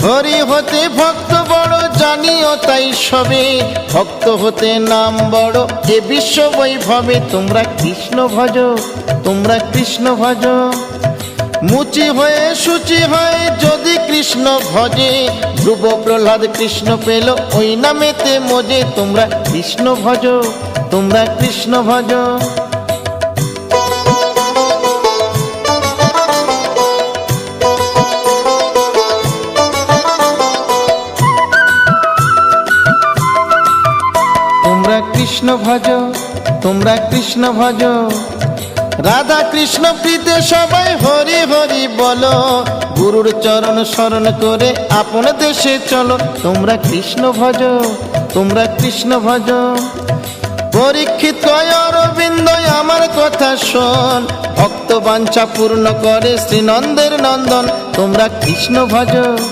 হরি হতে ভক্ত বড় জানিও তাই সবে, ভক্ত হতে নাম বড় এ বিশ্ব বৈভবে। তোমরা কৃষ্ণ ভজ, তোমরা কৃষ্ণ ভজ। মুচি হয়ে শুচি হয়ে যদি কৃষ্ণ ভজে, ধ্রুব প্রহ্লাদ কৃষ্ণ পেল ওই নামেতে মজে। তোমরা কৃষ্ণ ভজ, তোমরা কৃষ্ণ ভজ। তোমরা কৃষ্ণ ভজ, তোমরা কৃষ্ণ ভজ। রাধা কৃষ্ণ প্রীতে সবাই হরি হরি বলো, গুরুর চরণ শরণ করে আপন দেশে চলো। তোমরা কৃষ্ণ ভজ, তোমরা কৃষ্ণ ভজ। পরীক্ষিত কয় অরবিন্দ আমার কথা শোন, ভক্ত বাঞ্ছা পূর্ণ করে শ্রীনন্দের নন্দন। তোমরা কৃষ্ণ ভজ,